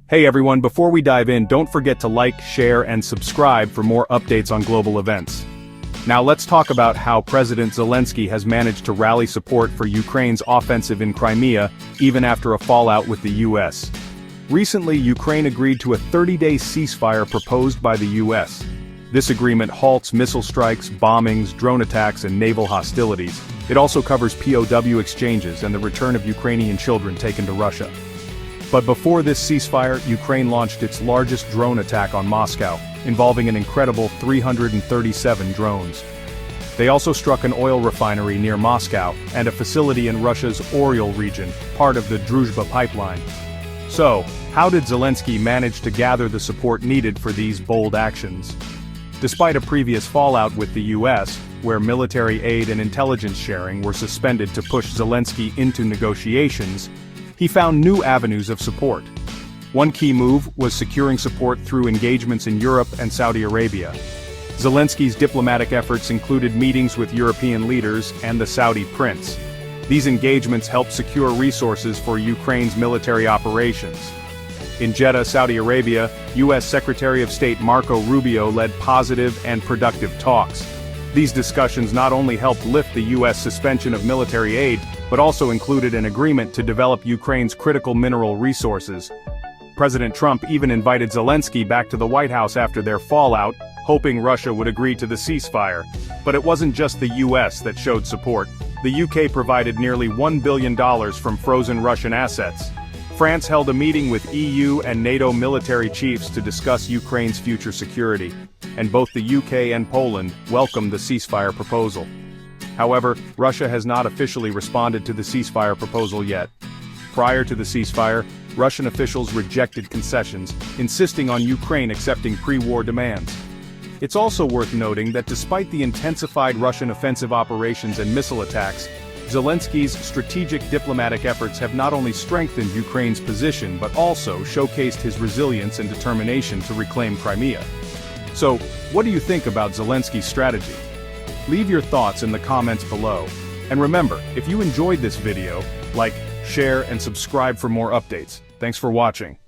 Hey everyone, before we dive in, don't forget to like, share, and subscribe for more updates on global events. Now let's talk about how President Zelensky has managed to rally support for Ukraine's offensive in Crimea, even after a fallout with the US. Recently, Ukraine agreed to a 30-day ceasefire proposed by the US. This agreement halts missile strikes, bombings, drone attacks, and naval hostilities. It also covers POW exchanges and the return of Ukrainian children taken to Russia. But before this ceasefire, Ukraine launched its largest drone attack on Moscow, involving an incredible 337 drones. They also struck an oil refinery near Moscow and a facility in Russia's Oryol region, part of the Druzhba pipeline. So, how did Zelensky manage to gather the support needed for these bold actions? Despite a previous fallout with the US, where military aid and intelligence sharing were suspended to push Zelensky into negotiations, he found new avenues of support. One key move was securing support through engagements in Europe and Saudi Arabia. Zelensky's diplomatic efforts included meetings with European leaders and the Saudi prince. These engagements helped secure resources for Ukraine's military operations. In Jeddah, Saudi Arabia, U.S. Secretary of State Marco Rubio led positive and productive talks. These discussions not only helped lift the U.S. suspension of military aid, but also included an agreement to develop Ukraine's critical mineral resources. President Trump even invited Zelensky back to the White House after their fallout, hoping Russia would agree to the ceasefire. But it wasn't just the US that showed support. The UK provided nearly $1 billion from frozen Russian assets. France held a meeting with EU and NATO military chiefs to discuss Ukraine's future security, and both the UK and Poland welcomed the ceasefire proposal. However, Russia has not officially responded to the ceasefire proposal yet. Prior to the ceasefire, Russian officials rejected concessions, insisting on Ukraine accepting pre-war demands. It's also worth noting that despite the intensified Russian offensive operations and missile attacks, Zelensky's strategic diplomatic efforts have not only strengthened Ukraine's position but also showcased his resilience and determination to reclaim Crimea. So, what do you think about Zelensky's strategy? Leave your thoughts in the comments below. And remember, if you enjoyed this video, like, share, and subscribe for more updates. Thanks for watching.